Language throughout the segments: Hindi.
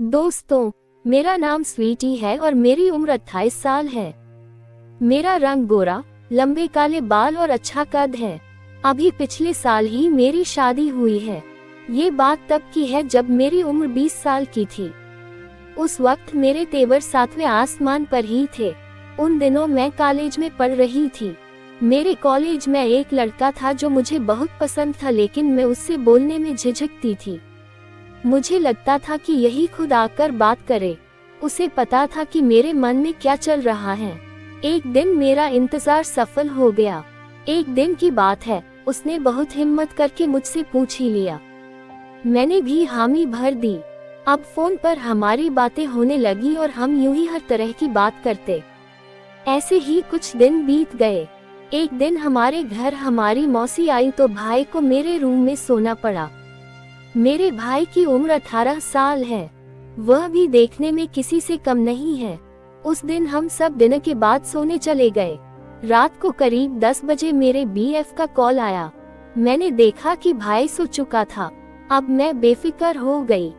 दोस्तों, मेरा नाम स्वीटी है और मेरी उम्र 28 साल है। मेरा रंग गोरा, लंबे काले बाल और अच्छा कद है। अभी पिछले साल ही मेरी शादी हुई है। ये बात तब की है जब मेरी उम्र 20 साल की थी। उस वक्त मेरे तेवर सातवें आसमान पर ही थे। उन दिनों मैं कॉलेज में पढ़ रही थी। मेरे कॉलेज में एक लड़का था जो मुझे बहुत पसंद था, लेकिन मैं उससे बोलने में झिझकती थी। मुझे लगता था कि यही खुद आकर बात करे। उसे पता था कि मेरे मन में क्या चल रहा है। एक दिन मेरा इंतजार सफल हो गया। एक दिन की बात है, उसने बहुत हिम्मत करके मुझसे पूछ ही लिया। मैंने भी हामी भर दी। अब फोन पर हमारी बातें होने लगी और हम यूं ही हर तरह की बात करते। ऐसे ही कुछ दिन बीत गए। एक दिन हमारे घर हमारी मौसी आई तो भाई को मेरे रूम में सोना पड़ा। मेरे भाई की उम्र 18 साल है। वह भी देखने में किसी से कम नहीं है। उस दिन हम सब डिनर के बाद सोने चले गए। रात को करीब 10 बजे मेरे बीएफ का कॉल आया। मैंने देखा कि भाई सो चुका था। अब मैं बेफिक्र हो गई।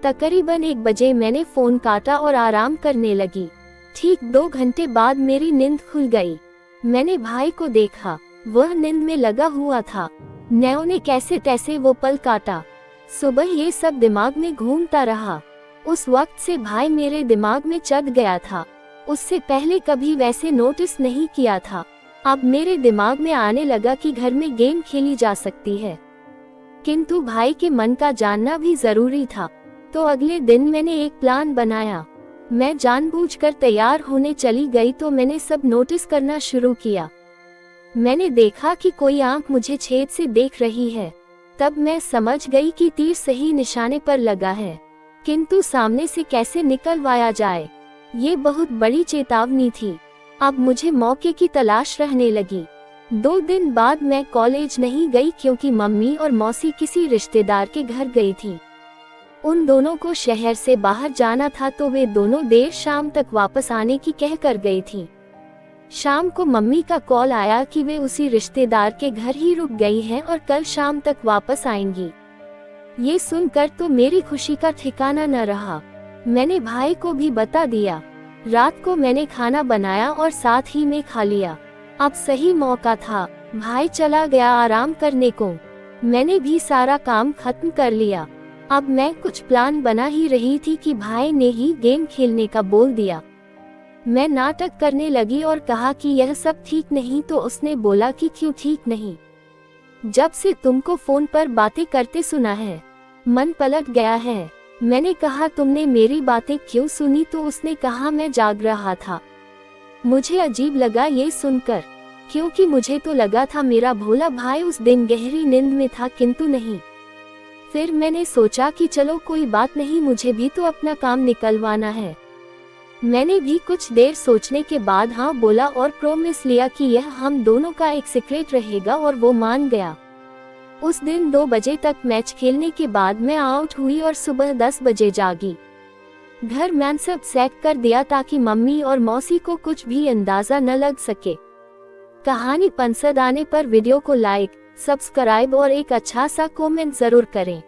तकरीबन 1 बजे मैंने फोन काटा और आराम करने लगी। ठीक 2 घंटे बाद मेरी नींद खुल गई। मैंने भाई को देखा, वह नींद में लगा हुआ था। नैओ ने कैसे तैसे वो पल काटा। सुबह ये सब दिमाग में घूमता रहा। उस वक्त से भाई मेरे दिमाग में चढ़ गया था। उससे पहले कभी वैसे नोटिस नहीं किया था। अब मेरे दिमाग में आने लगा कि घर में गेम खेली जा सकती है, किंतु भाई के मन का जानना भी जरूरी था। तो अगले दिन मैंने एक प्लान बनाया। मैं जानबूझकर तैयार होने चली गई तो मैंने सब नोटिस करना शुरू किया। मैंने देखा कि कोई आंख मुझे छेद से देख रही है। तब मैं समझ गई कि तीर सही निशाने पर लगा है, किंतु सामने से कैसे निकलवाया जाए, ये बहुत बड़ी चेतावनी थी। अब मुझे मौके की तलाश रहने लगी। 2 दिन बाद मैं कॉलेज नहीं गई क्योंकि मम्मी और मौसी किसी रिश्तेदार के घर गई थी। उन दोनों को शहर से बाहर जाना था तो वे दोनों देर शाम तक वापस आने की कह कर गई थी। शाम को मम्मी का कॉल आया कि वे उसी रिश्तेदार के घर ही रुक गई हैं और कल शाम तक वापस आएंगी। ये सुनकर तो मेरी खुशी का ठिकाना न रहा। मैंने भाई को भी बता दिया। रात को मैंने खाना बनाया और साथ ही में खा लिया। अब सही मौका था। भाई चला गया आराम करने को। मैंने भी सारा काम खत्म कर लिया। अब मैं कुछ प्लान बना ही रही थी कि भाई ने ही गेम खेलने का बोल दिया। मैं नाटक करने लगी और कहा कि यह सब ठीक नहीं, तो उसने बोला कि क्यों ठीक नहीं, जब से तुमको फोन पर बातें करते सुना है मन पलट गया है। मैंने कहा तुमने मेरी बातें क्यों सुनी, तो उसने कहा मैं जाग रहा था। मुझे अजीब लगा ये सुनकर, क्योंकि मुझे तो लगा था मेरा भोला भाई उस दिन गहरी नींद में था, किंतु नहीं। फिर मैंने सोचा कि चलो कोई बात नहीं, मुझे भी तो अपना काम निकलवाना है। मैंने भी कुछ देर सोचने के बाद हाँ बोला और प्रॉमिस लिया कि यह हम दोनों का एक सीक्रेट रहेगा, और वो मान गया। उस दिन 2 बजे तक मैच खेलने के बाद मैं आउट हुई और सुबह 10 बजे जागी। घर मैंने सब सेट कर दिया ताकि मम्मी और मौसी को कुछ भी अंदाजा न लग सके। कहानी पसंद आने पर वीडियो को लाइक, सब्सक्राइब और एक अच्छा सा कमेंट जरूर करें।